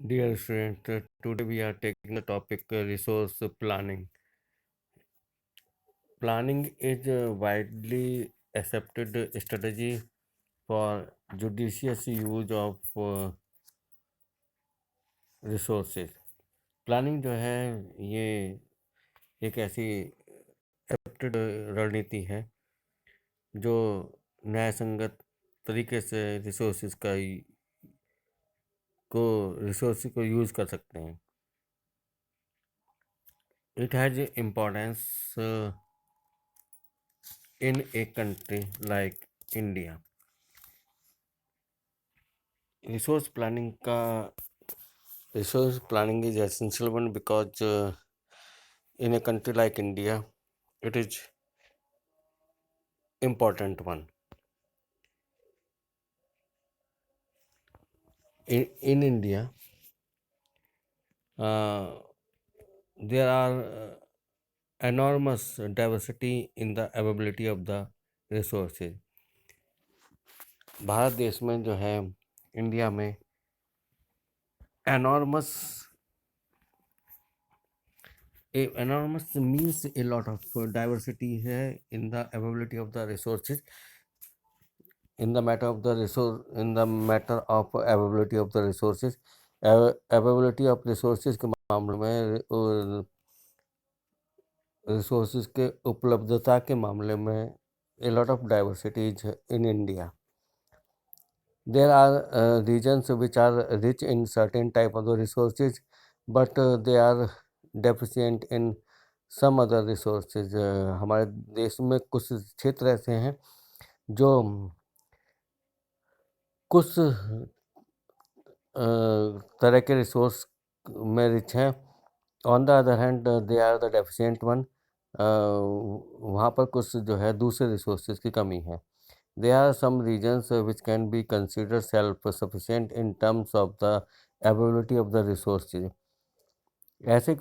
Dear student, today we are taking the topic resource planning. Planning is a widely accepted strategy for judicious use of resources. Planning जो है ये एक ऐसी accepted रणनीति है जो न्यायसंगत तरीके से रिसोर्स को यूज़ कर सकते हैं. It has importance in a country like India. Resource planning का resource planning is essential one because in a country like India, it is important one. In India, uh, there are enormous diversity in the availability of the resources. Bharat देश में जो है India में enormous means a lot of diversity है in the availability of the resources. In the matter of availability of the resources, availability of resources के मामले में resources के उपलब्धता के मामले में a lot of diversity is in India. There are regions which are rich in certain type of the resources, but they are deficient in some other resources. हमारे देश में कुछ क्षेत्र ऐसे हैं जो कुछ तरह के रिसोर्स में रिच हैं. On the other hand they are the deficient one. वहाँ पर कुछ जो है दूसरे रिसोर्सेज की कमी है. There are some regions which can be considered self-sufficient in terms of the availability of the resources. ऐसे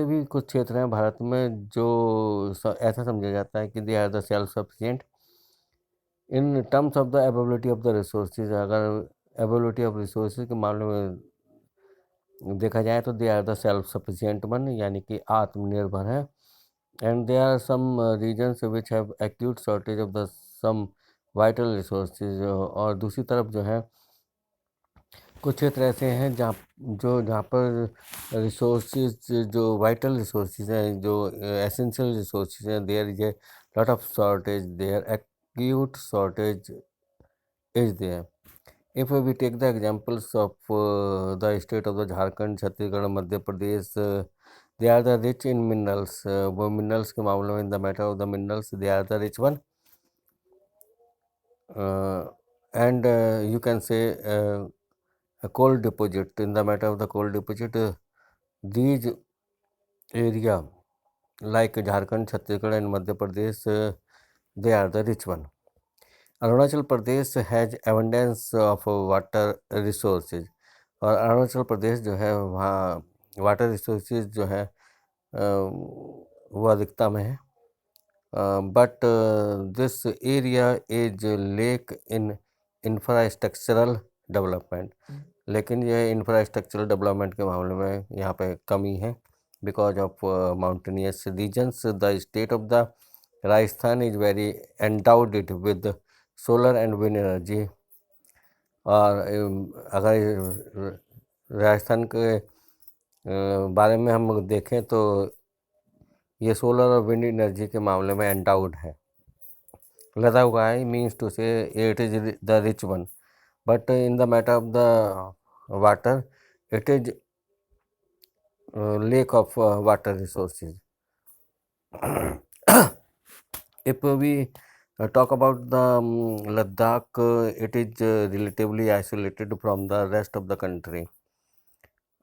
भी कुछ क्षेत्र हैं भारत में जो ऐसा समझा जाता है कि they are the self-sufficient in terms of the availability of the resources. अगर availability of resources के मामले में देखा जाए तो they are the self-sufficient one, यानी कि आत्मनिर्भर है. And there are some regions which have acute shortage of the some vital resources. और दूसरी तरफ जो है कुछ क्षेत्र ऐसे हैं जहाँ पर रिसोर्सेज जो वाइटल रिसोर्सेज हैं, जो एसेंशियल रिसोर्सेज हैं, there is a lot of shortage, there acute shortage is there. If we take the examples of the state of the Jharkhand, Chhattisgarh, Madhya Pradesh, they are the rich in minerals. वो minerals के मामले में in the matter of the minerals they are the rich one. And you can say a coal deposit. In the matter of the coal deposit, these area like Jharkhand, Chhattisgarh and Madhya Pradesh, they are the rich one. Arunachal Pradesh has abundance of water resources. और अरुणाचल प्रदेश जो है वहाँ water resources जो है वो अधिकता में है. But this area is lack in infrastructural development. लेकिन ये इंफ्रास्ट्रक्चरल डेवलपमेंट के मामले में यहाँ पे कमी है because of mountainous regions. The state of the Rajasthan is very endowed with solar and wind energy. और अगर राजस्थान के बारे में हम देखें तो ये सोलर और विंड एनर्जी के मामले में एंडाउड है. लदा हुआ है मीन्स टू से it is the rich one. But in the matter of the water, it is lack of water resources. If we talk about the Ladakh, it is relatively isolated from the rest of the country.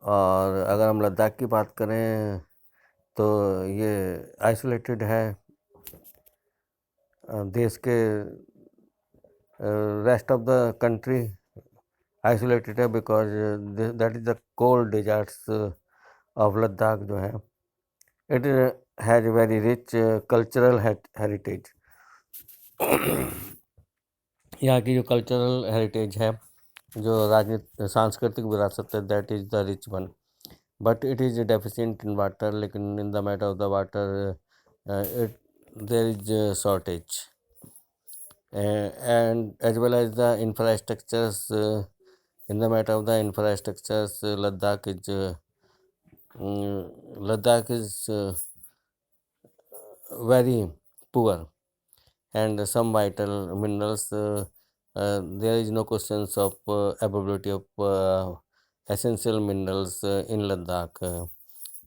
और अगर हम लद्दाख की बात करें तो ये isolated है देश के rest of the country. Isolated है because that is the cold deserts of Ladakh जो है. It has very rich cultural heritage. यहाँ की जो कल्चरल हेरिटेज है जो राजनीति सांस्कृतिक विरासत है, that is the rich one, but it is deficient in water, लेकिन in the matter of the water it there is shortage, and as well as the infrastructures, in the matter of the infrastructures, Ladakh is very poor, and some vital minerals, there is no questions of availability of essential minerals in Ladakh.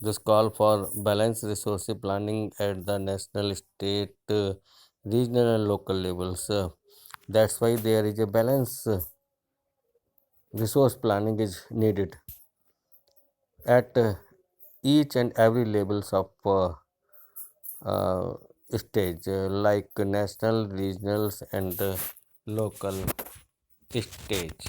This call for balanced resource planning at the national, state, regional and local levels. That's why there is a balance. Resource planning is needed at each and every levels of uh, stage, like national, regionals, and local stage.